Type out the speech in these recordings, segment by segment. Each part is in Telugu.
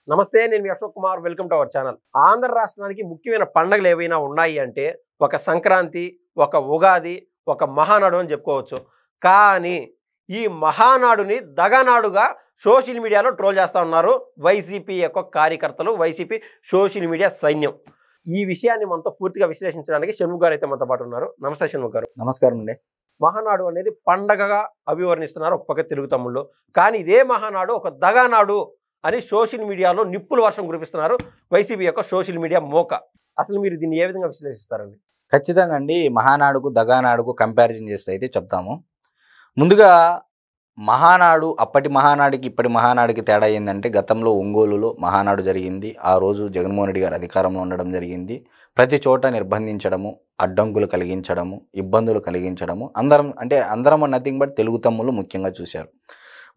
నమస్తే, నేను మీ Ashok Kumar. Welcome to our channel. Andhra రాష్ట్రానికి ముఖ్యమైన పండుగలు ఏవైనా ఉన్నాయి అంటే ఒక సంక్రాంతి, ఒక ఉగాది, ఒక మహానాడు అని చెప్పుకోవచ్చు. కానీ ఈ మహానాడుని దగానాడుగా సోషల్ మీడియాలో ట్రోల్ చేస్తూ ఉన్నారు వైసీపీ యొక్క కార్యకర్తలు, వైసీపీ సోషల్ మీడియా సైన్యం. ఈ విషయాన్ని మనతో పూర్తిగా విశ్లేషించడానికి షణ్ముఖ్ గారు అయితే మనతో పాటు ఉన్నారు. నమస్తే షణ్ముఖ్ గారు. నమస్కారం అండి. మహానాడు అనేది పండగగా అభివర్ణిస్తున్నారు ఒక పక్క తెలుగు తమ్ముళ్ళు. కానీ ఇదే మహానాడు ఒక దగానాడు అని సోషల్ మీడియాలో నిప్పుల వర్షం కురిపిస్తున్నారు వైసీపీ యొక్క సోషల్ మీడియా మోక. అసలు మీరు దీన్ని ఏ విధంగా విశ్లేషిస్తారండి? ఖచ్చితంగా అండి, మహానాడుకు దగానాడుకు కంపారిజన్ చేస్తే అయితే చెప్తాము. ముందుగా మహానాడు, అప్పటి మహానాడుకి ఇప్పటి మహానాడుకి తేడా ఏంటంటే, గతంలో ఒంగోలులో మహానాడు జరిగింది. ఆ రోజు జగన్మోహన్ రెడ్డి గారు అధికారంలో ఉండడం జరిగింది. ప్రతి చోట నిర్బంధించడము, అడ్డంకులు కలిగించడము, ఇబ్బందులు కలిగించడము, అందరం నథింగ్ బట్ తెలుగు తమ్ముళ్ళు ముఖ్యంగా చూశారు.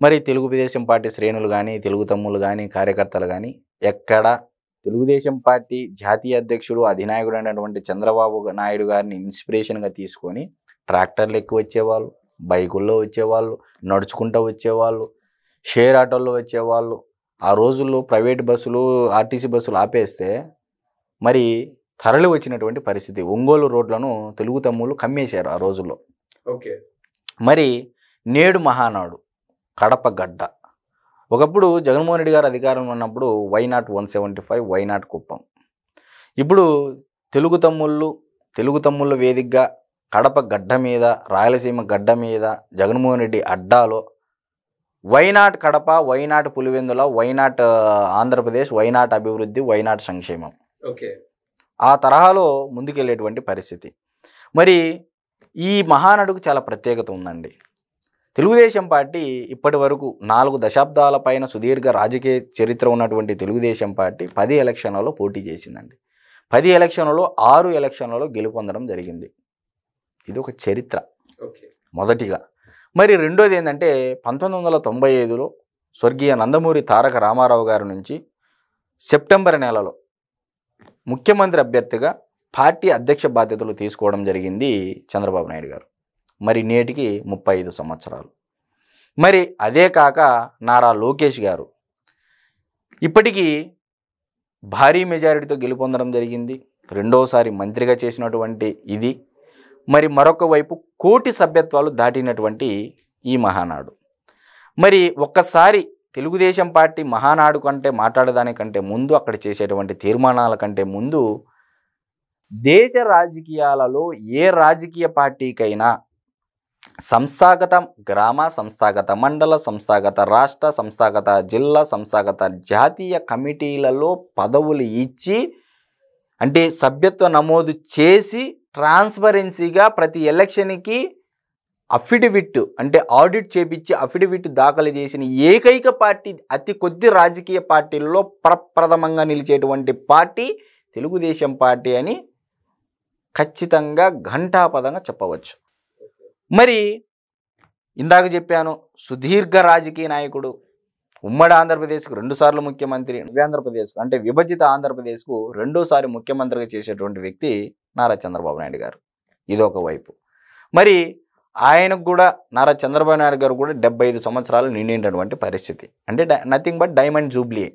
మరి తెలుగుదేశం పార్టీ శ్రేణులు కానీ, తెలుగు తమ్ముళ్ళు కానీ, కార్యకర్తలు కానీ ఎక్కడ తెలుగుదేశం పార్టీ జాతీయ అధ్యక్షుడు, అధినాయకుడు అయినటువంటి చంద్రబాబు నాయుడు గారిని ఇన్స్పిరేషన్గా తీసుకొని ట్రాక్టర్లు ఎక్కువ వచ్చేవాళ్ళు, బైకుల్లో వచ్చేవాళ్ళు, నడుచుకుంటూ వచ్చేవాళ్ళు, షేర్ ఆటోల్లో వచ్చేవాళ్ళు. ఆ రోజుల్లో ప్రైవేట్ బస్సులు, ఆర్టీసీ బస్సులు ఆపేస్తే మరి తరలి వచ్చినటువంటి పరిస్థితి. ఒంగోలు రోడ్లను తెలుగు తమ్ముళ్ళు కమ్మేశారు ఆ రోజుల్లో. ఓకే. మరి నేడు మహానాడు కడప గడ్డ. ఒకప్పుడు జగన్మోహన్ రెడ్డి గారు అధికారంలో ఉన్నప్పుడు వైనాట్ 175, వైనాట్ కుప్పం. ఇప్పుడు తెలుగు తమ్ముళ్ళు వేదికగా కడప గడ్డ మీద, రాయలసీమ గడ్డ మీద జగన్మోహన్ రెడ్డి అడ్డాలో why not Kadapa, why not Pulivendula, why not Andhra Pradesh, why not అభివృద్ధి, వైనాట్ సంక్షేమం. ఓకే. ఆ తరహాలో ముందుకెళ్ళేటువంటి పరిస్థితి. మరి ఈ మహానాడుకు చాలా ప్రత్యేకత ఉందండి. తెలుగుదేశం పార్టీ ఇప్పటి వరకు 4 దశాబ్దాల పైన సుదీర్ఘ రాజకీయ చరిత్ర ఉన్నటువంటి తెలుగుదేశం పార్టీ 10 ఎలక్షన్లలో పోటీ చేసిందండి. 10 ఎలక్షన్లలో 6 ఎలక్షన్లలో గెలుపొందడం జరిగింది. ఇది ఒక చరిత్ర మొదటిగా. మరి రెండోది ఏంటంటే, 1995లో స్వర్గీయ నందమూరి తారక రామారావు గారి నుంచి సెప్టెంబర్ నెలలో ముఖ్యమంత్రి అభ్యర్థిగా పార్టీ అధ్యక్ష బాధ్యతలు తీసుకోవడం జరిగింది చంద్రబాబు నాయుడు గారు. మరి నేటికి 35 సంవత్సరాలు. మరి అదే కాక నారా లోకేష్ గారు ఇప్పటికీ భారీ మెజారిటీతో గెలుపొందడం జరిగింది. రెండోసారి మంత్రిగా చేసినటువంటి ఇది. మరి మరొక వైపు కోటి సభ్యత్వాలు దాటినటువంటి ఈ మహానాడు. మరి ఒక్కసారి తెలుగుదేశం పార్టీ మహానాడు కంటే మాట్లాడడానికంటే ముందు, అక్కడ చేసేటువంటి తీర్మానాల కంటే ముందు, దేశ రాజకీయాలలో ఏ రాజకీయ పార్టీకైనా సంస్థాగత గ్రామ, సంస్థాగత మండల, సంస్థాగత రాష్ట్ర, సంస్థాగత జిల్లా, సంస్థాగత జాతీయ కమిటీలలో పదవులు ఇచ్చి, అంటే సభ్యత్వ నమోదు చేసి ట్రాన్స్పరెన్సీగా ప్రతి ఎలక్షన్కి అఫిడవిట్, అంటే ఆడిట్ చేపించి అఫిడవిట్ దాఖలు చేసిన ఏకైక పార్టీ, అతి కొద్ది రాజకీయ పార్టీల్లో ప్రప్రథమంగా నిలిచేటువంటి పార్టీ తెలుగుదేశం పార్టీ అని ఖచ్చితంగా ఘంటాపదంగా చెప్పవచ్చు. మరి ఇందాక చెప్పాను, సుదీర్ఘ రాజకీయ నాయకుడు, ఉమ్మడి ఆంధ్రప్రదేశ్కు 2 సార్లు ముఖ్యమంత్రి, ఆంధ్రప్రదేశ్కు అంటే విభజిత ఆంధ్రప్రదేశ్కు 2సారి ముఖ్యమంత్రిగా చేసేటువంటి వ్యక్తి నారా చంద్రబాబు నాయుడు గారు. ఇదొక వైపు. మరి ఆయనకు కూడా, నారా చంద్రబాబు నాయుడు గారు కూడా 75 సంవత్సరాలు నిండినటువంటి పరిస్థితి. అంటే nothing but diamond Jubilee,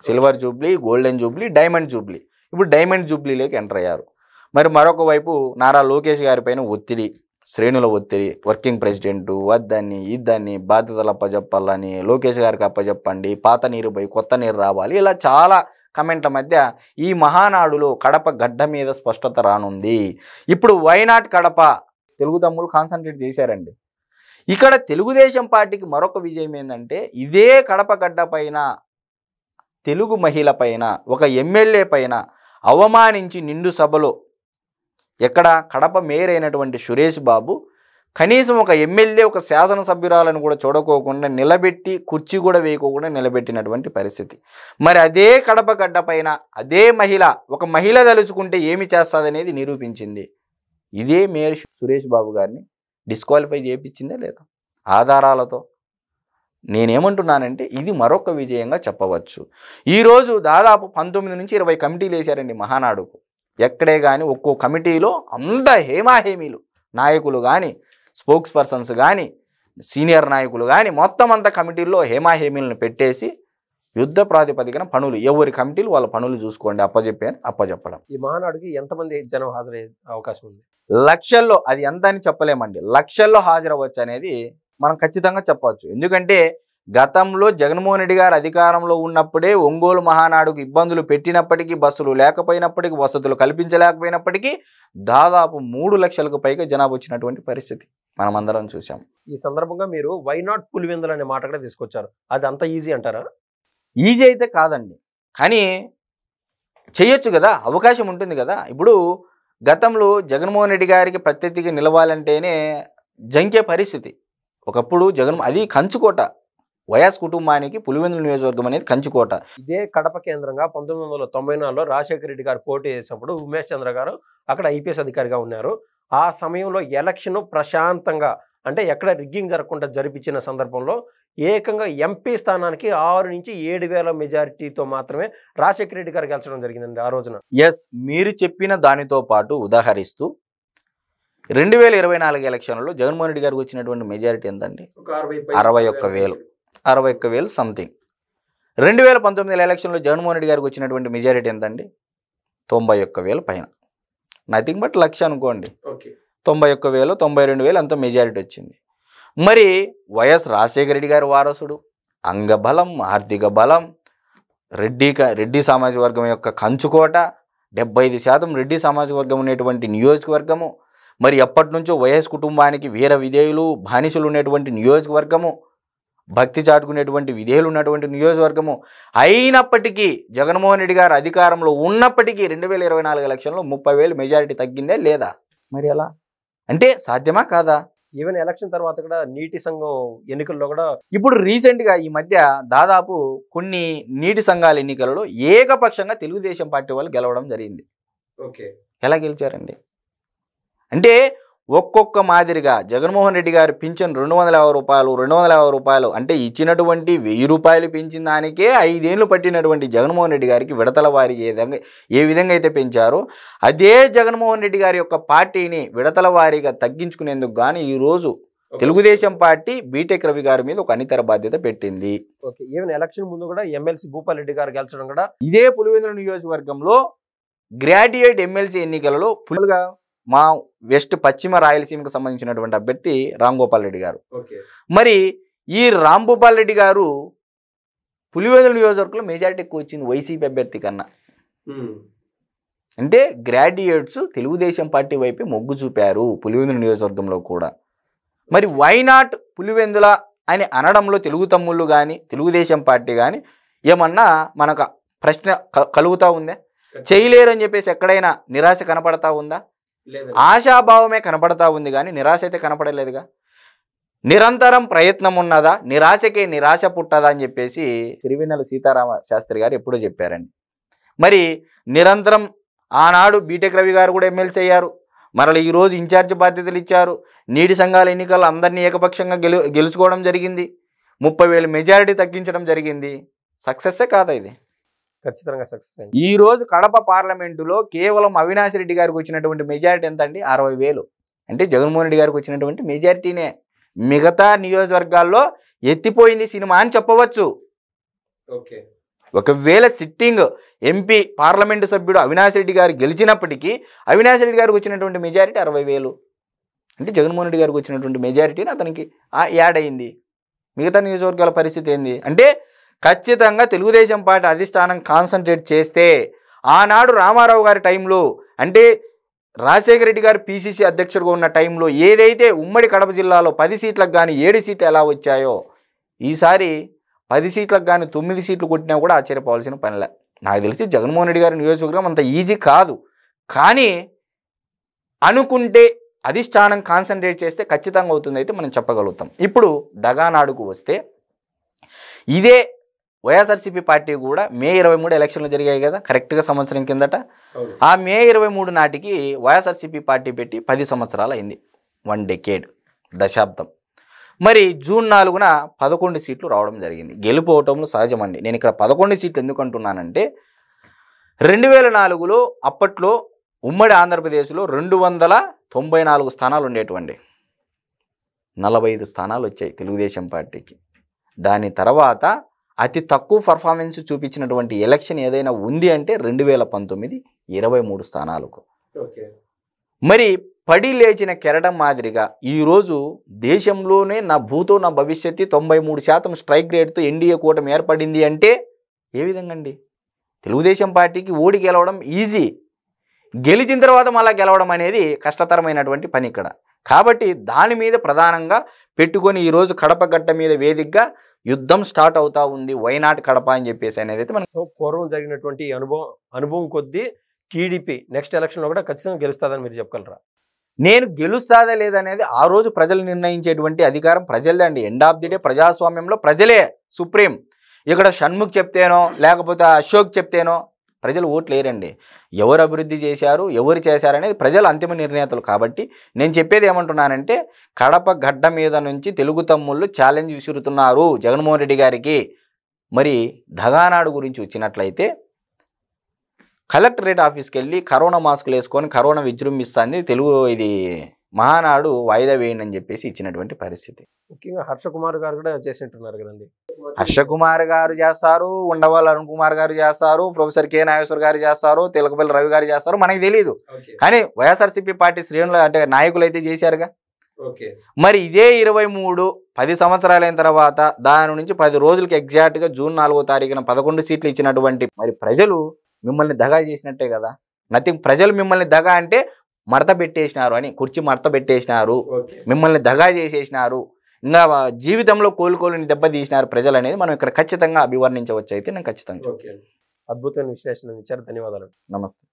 silver Jubilee, golden Jubilee, diamond Jubilee. ఇప్పుడు డైమండ్ జూబ్లీలోకి ఎంటర్ అయ్యారు. మరి మరొక వైపు నారా లోకేష్ గారి పైన ఒత్తిడి, శ్రేణుల ఒత్తిడి, వర్కింగ్ ప్రెసిడెంటు వద్దని ఇద్దని, బాధ్యతలు అప్పచెప్పాలని, లోకేష్ గారికి అప్పచెప్పండి, పాత నీరు పోయి కొత్త నీరు రావాలి, ఇలా చాలా కమెంట్ల మధ్య ఈ మహానాడులో కడప గడ్డ మీద స్పష్టత రానుంది. ఇప్పుడు వైనాట్ కడప తెలుగు తమ్ముళ్ళు కాన్సన్ట్రేట్ చేశారండి. ఇక్కడ తెలుగుదేశం పార్టీకి మరొక విజయం ఏంటంటే, ఇదే కడప గడ్డ పైన తెలుగు మహిళ పైన, ఒక ఎమ్మెల్యే పైన అవమానించి నిండు సభలో, ఎక్కడ కడప మేయర్ అయినటువంటి సురేష్ బాబు కనీసం ఒక ఎమ్మెల్యే, ఒక శాసనసభ్యురాలను కూడా చూడకోకుండా నిలబెట్టి, కుర్చీ కూడా వేయకోకుండా నిలబెట్టినటువంటి పరిస్థితి. మరి అదే కడప గడ్డ పైన అదే మహిళ, ఒక మహిళ తలుచుకుంటే ఏమి చేస్తుందనేది నిరూపించింది. ఇదే మేయర్ సురేష్ బాబు గారిని డిస్క్వాలిఫై చేయించిందే లేదా ఆధారాలతో. నేనేమంటున్నానంటే, ఇది మరొక విజయంగా చెప్పవచ్చు. ఈరోజు దాదాపు 19 నుంచి 20 కమిటీలు వేశారండి మహానాడుకు. ఎక్కడే కానీ ఒక్కో కమిటీలో అంత హేమాహేమీలు, నాయకులు కానీ, స్పోక్స్ పర్సన్స్ కానీ, సీనియర్ నాయకులు కానీ, మొత్తం అంతా కమిటీల్లో హేమాహేమీలను పెట్టేసి యుద్ధ ప్రాతిపదికన పనులు, ఎవరి కమిటీలు వాళ్ళ పనులు చూసుకోండి అప్పచెప్పడం. ఈ మహానాడుకి ఎంతమంది జనం హాజరయ్యే అవకాశం ఉంది? లక్షల్లో, అది ఎంత అని చెప్పలేమండి, లక్షల్లో హాజరవ్వచ్చు అనేది మనం ఖచ్చితంగా చెప్పవచ్చు. ఎందుకంటే గతంలో జగన్మోహన్ రెడ్డి గారు అధికారంలో ఉన్నప్పుడే ఒంగోలు మహానాడుకు ఇబ్బందులు పెట్టినప్పటికీ, బస్సులు లేకపోయినప్పటికీ, వసతులు కల్పించలేకపోయినప్పటికీ దాదాపు 3 లక్షలకు పైగా జనాభా వచ్చినటువంటి పరిస్థితి మనం అందరం చూసాం. ఈ సందర్భంగా మీరు వై నాట్ పులివెందులు అనే మాట కూడా తీసుకొచ్చారు. అది అంత ఈజీ అంటారా? ఈజీ అయితే కాదండి, కానీ చేయొచ్చు కదా, అవకాశం ఉంటుంది కదా. ఇప్పుడు గతంలో జగన్మోహన్ రెడ్డి గారికి ప్రత్యర్థిగా నిలవాలంటేనే జంకే పరిస్థితి. ఒకప్పుడు అది కంచుకోట, వైఎస్ కుటుంబానికి పులివెందుల నియోజకవర్గం అనేది కంచుకోట. ఇదే కడప కేంద్రంగా 1994లో రాజశేఖర రెడ్డి గారు పోటీ చేసినప్పుడు ఉమేష్ చంద్ర గారు అక్కడ ఐపీఎస్ అధికారిగా ఉన్నారు. ఆ సమయంలో ఎలక్షన్ ప్రశాంతంగా, అంటే ఎక్కడ రిగ్గింగ్ జరగకుండా జరిపించిన సందర్భంలో ఏకంగా ఎంపీ స్థానానికి 6 నుంచి 7,000 మెజారిటీతో మాత్రమే రాజశేఖర రెడ్డి గారు గెలిచడం జరిగిందండి ఆ రోజున. ఎస్, మీరు చెప్పిన దానితో పాటు ఉదాహరిస్తూ 2024 ఎలక్షన్లలో జగన్మోహన్ రెడ్డి గారికి వచ్చినటువంటి మెజారిటీ ఎంతండి? 61,000 సంథింగ్. 2019 ఎలక్షన్లో జగన్మోహన్ రెడ్డి గారికి వచ్చినటువంటి మెజారిటీ ఎంతండి? 91,000 పైన. నథింగ్ బట్ లక్ష అనుకోండి. 91,000, 92,000 అంత మెజారిటీ వచ్చింది. మరి వైఎస్ రాజశేఖర రెడ్డి గారి వారసుడు, అంగబలం, ఆర్థిక బలం, రెడ్డి సామాజిక వర్గం యొక్క కంచుకోట, 75% రెడ్డి సామాజిక వర్గం ఉన్నటువంటి నియోజకవర్గము, మరి ఎప్పటి నుంచో వైఎస్ కుటుంబానికి వీర విధేయులు, బానిసలు ఉన్నటువంటి నియోజకవర్గము, భక్తి చాటుకునేటువంటి విధేయులు ఉన్నటువంటి నియోజకవర్గము, అయినప్పటికీ జగన్మోహన్ రెడ్డి గారు అధికారంలో ఉన్నప్పటికీ 2024 ఎలక్షన్లో 30,000 మెజారిటీ తగ్గిందే లేదా? మరి ఎలా అంటే సాధ్యమా కాదా? ఈవెన్ ఎలక్షన్ తర్వాత కూడా నీటి సంఘం ఎన్నికల్లో కూడా ఇప్పుడు రీసెంట్గా ఈ మధ్య దాదాపు కొన్ని నీటి సంఘాల ఎన్నికలలో ఏకపక్షంగా తెలుగుదేశం పార్టీ వాళ్ళు గెలవడం జరిగింది. ఎలా గెలిచారండి? అంటే ఒక్కొక్క మాదిరిగా జగన్మోహన్ రెడ్డి గారు పింఛన్ 250 రూపాయలు అంటే ఇచ్చినటువంటి 1000 రూపాయలు పెంచిన దానికే 5 ఏళ్ళు పట్టినటువంటి జగన్మోహన్ రెడ్డి గారికి విడతల వారికి ఏ విధంగా అయితే పెంచారో అదే జగన్మోహన్ రెడ్డి గారి యొక్క పార్టీని విడతల వారీగా తగ్గించుకునేందుకు గాను ఈరోజు తెలుగుదేశం పార్టీ బీటెక్ రవి గారి మీద ఒక అనితర బాధ్యత పెట్టింది. ఈవెన్ ఎలక్షన్ ముందు కూడా ఎమ్మెల్సీ భూపాల్ రెడ్డి గారు గెలిచడం కూడా ఇదే పులివెందుల నియోజకవర్గంలో గ్రాడ్యుయేట్ ఎమ్మెల్సీ ఎన్నికలలో పులుగా మా వెస్ట్ పశ్చిమ రాయలసీమకు సంబంధించినటువంటి అభ్యర్థి రాంగోపాల్ రెడ్డి గారు. మరి ఈ రాంగోపాల్ రెడ్డి గారు పులివెందుల నియోజకవర్గంలో మెజారిటీ ఎక్కువ వచ్చింది వైసీపీ అభ్యర్థి కన్నా. అంటే గ్రాడ్యుయేట్స్ తెలుగుదేశం పార్టీ వైపే మొగ్గు చూపారు పులివెందుల నియోజకవర్గంలో కూడా. మరి వై నాట్ పులివెందుల అని అనడంలో తెలుగు తమ్ముళ్ళు కానీ తెలుగుదేశం పార్టీ కానీ ఏమన్నా మనకు ప్రశ్న కలుగుతూ ఉందా? చేయలేరు అని చెప్పేసి ఎక్కడైనా నిరాశ కనపడతా ఉందా? ఆశాభావమే కనపడతా ఉంది కానీ నిరాశ అయితే కనపడలేదుగా. నిరంతరం ప్రయత్నం ఉన్నదా, నిరాశకే నిరాశ పుట్టదా అని చెప్పేసి తిరువెన్నెల సీతారామ శాస్త్రి గారు ఎప్పుడో చెప్పారండి. మరి నిరంతరం ఆనాడు బీటెక్ రవి గారు కూడా ఎమ్మెల్సీ అయ్యారు, మరలా ఈరోజు ఇన్ఛార్జ్ బాధ్యతలు ఇచ్చారు, నీటి సంఘాల ఎన్నికల్లో అందరినీ ఏకపక్షంగా గెలుచుకోవడం జరిగింది, 30,000 మెజారిటీ తగ్గించడం జరిగింది. సక్సెస్సే కాదా ఇది? ఖచ్చితంగా సక్సెస్. ఈ రోజు కడప పార్లమెంటులో కేవలం అవినాష్ రెడ్డి గారికి వచ్చినటువంటి మెజారిటీ ఎంత అండి? 60,000. అంటే జగన్మోహన్ రెడ్డి గారికి వచ్చినటువంటి మెజారిటీనే. మిగతా నియోజకవర్గాల్లో ఎత్తిపోయింది సినిమా అని చెప్పవచ్చు. ఒకవేళ సిట్టింగ్ ఎంపీ పార్లమెంటు సభ్యుడు అవినాష్ రెడ్డి గారు గెలిచినప్పటికీ అవినాష్ రెడ్డి గారికి వచ్చినటువంటి మెజారిటీ 60,000. అంటే జగన్మోహన్ రెడ్డి గారికి వచ్చినటువంటి మెజారిటీని అతనికి యాడ్ అయింది. మిగతా నియోజకవర్గాల పరిస్థితి ఏంది అంటే ఖచ్చితంగా తెలుగుదేశం పార్టీ అధిష్టానం కాన్సన్ట్రేట్ చేస్తే ఆనాడు రామారావు గారి టైంలో, అంటే రాజశేఖర రెడ్డి గారు పీసీసీ అధ్యక్షుడిగా ఉన్న టైంలో ఏదైతే ఉమ్మడి కడప జిల్లాలో 10 సీట్లకు కానీ 7 సీట్లు ఎలా వచ్చాయో ఈసారి 10 సీట్లకు కానీ 9 సీట్లు కొట్టినా కూడా ఆశ్చర్యపోవాల్సిన పనిలే. నాకు తెలిసి జగన్మోహన్ రెడ్డి గారి నియోజకవర్గం అంత ఈజీ కాదు, కానీ అనుకుంటే అధిష్టానం కాన్సన్ట్రేట్ చేస్తే ఖచ్చితంగా అవుతుంది అయితే మనం చెప్పగలుగుతాం. ఇప్పుడు దగానాడుకు వస్తే ఇదే వైఎస్ఆర్సీపీ పార్టీ కూడా మే 23 ఎలక్షన్లు జరిగాయి కదా, కరెక్ట్గా సంవత్సరం కిందట. ఆ మే 23 నాటికి వైఎస్ఆర్సీపీ పార్టీ పెట్టి 10 సంవత్సరాలు అయింది, 1 డెకేడ్, దశాబ్దం. మరి జూన్ 4న 11 సీట్లు రావడం జరిగింది. గెలుపోవటంలో సహజమండి. నేను ఇక్కడ 11 సీట్లు ఎందుకు అంటున్నానంటే 2004లో అప్పట్లో ఉమ్మడి ఆంధ్రప్రదేశ్లో 294 స్థానాలు ఉండేటువంటి 45 స్థానాలు వచ్చాయి తెలుగుదేశం పార్టీకి. దాని తర్వాత అతి తక్కువ పర్ఫార్మెన్స్ చూపించినటువంటి ఎలక్షన్ ఏదైనా ఉంది అంటే 2019 23 స్థానాలకు. మరి పడి లేచిన కెరటం మాదిరిగా ఈరోజు దేశంలోనే నా భూతో నా భవిష్యత్తు 93% స్ట్రైక్ రేట్తో ఎన్డీఏ కూటమి ఏర్పడింది అంటే ఏ విధంగా అండి? తెలుగుదేశం పార్టీకి ఓడి గెలవడం ఈజీ, గెలిచిన తర్వాత మళ్ళీ గెలవడం అనేది కష్టతరమైనటువంటి పని ఇక్కడ. కాబట్టి దాని మీద ప్రధానంగా పెట్టుకొని ఈరోజు కడప గడ్డ మీద వేదికగా యుద్ధం స్టార్ట్ అవుతా ఉంది. వైనాట్ కడప అని చెప్పేసి అనేది అయితే మనకు పూర్వం జరిగినటువంటి అనుభవం కొద్దీ టీడీపీ నెక్స్ట్ ఎలక్షన్లో కూడా ఖచ్చితంగా గెలుస్తుందని మీరు చెప్పగలరా? నేను గెలుస్తాదా లేదనేది ఆ రోజు ప్రజలు నిర్ణయించేటువంటి అధికారం ప్రజలదే అండి. ఎండ్ ఆఫ్ ది డే ప్రజాస్వామ్యంలో ప్రజలే సుప్రీం. ఇక్కడ షణ్ముఖ్ చెప్తేనో లేకపోతే అశోక్ చెప్తేనో ప్రజలు ఓట్లు వేయరండి. ఎవరు అభివృద్ధి చేశారు, ఎవరు చేశారనేది ప్రజలు అంతిమ నిర్ణేతలు. కాబట్టి నేను చెప్పేది ఏమంటున్నానంటే, కడప గడ్డ మీద నుంచి తెలుగు తమ్ముళ్ళు ఛాలెంజ్ విసురుతున్నారు జగన్మోహన్ రెడ్డి గారికి. మరి దగానాడు గురించి వచ్చినట్లయితే కలెక్టరేట్ ఆఫీస్కి వెళ్ళి కరోనా మాస్కులు వేసుకొని కరోనా విజృంభిస్తుంది, ఇది మహానాడు వాయిదా వేయండి అని చెప్పేసి ఇచ్చినటువంటి పరిస్థితి. ముఖ్యంగా హర్ష కుమార్ గారు కూడా చేసినట్టున్నారు కదండి. హర్ష కుమార్ గారు చేస్తారు, ఉండవల్లి అరుణ్ కుమార్ గారు చేస్తారు, ప్రొఫెసర్ కే నాగేశ్వర్ గారు చేస్తారు, తిలకపల్లి రవి గారు చేస్తారు, మనకి తెలియదు. కానీ వైఎస్ఆర్సీపీ పార్టీ శ్రేణులు అంటే నాయకులు అయితే చేశారుగా. మరి ఇదే 10 సంవత్సరాలైన తర్వాత దాని నుంచి 10 రోజులకి ఎగ్జాక్ట్గా జూన్ 4వ తారీఖున 11 సీట్లు ఇచ్చినటువంటి మరి ప్రజలు మిమ్మల్ని దగా చేసినట్టే కదా. నథింగ్. ప్రజలు మిమ్మల్ని దగా అంటే మడత పెట్టేసినారు అని, కుర్చీ మడత పెట్టేసినారు, మిమ్మల్ని దగా చేసేసినారు, ఇంకా జీవితంలో కోలుకోలేని దెబ్బ తీసినారు ప్రజలు అనేది మనం ఇక్కడ ఖచ్చితంగా అభివర్ణించవచ్చు. అయితే నేను ఖచ్చితంగా అద్భుతమైన విశ్లేషణ ఇచ్చారు. ధన్యవాదాలు. నమస్తే.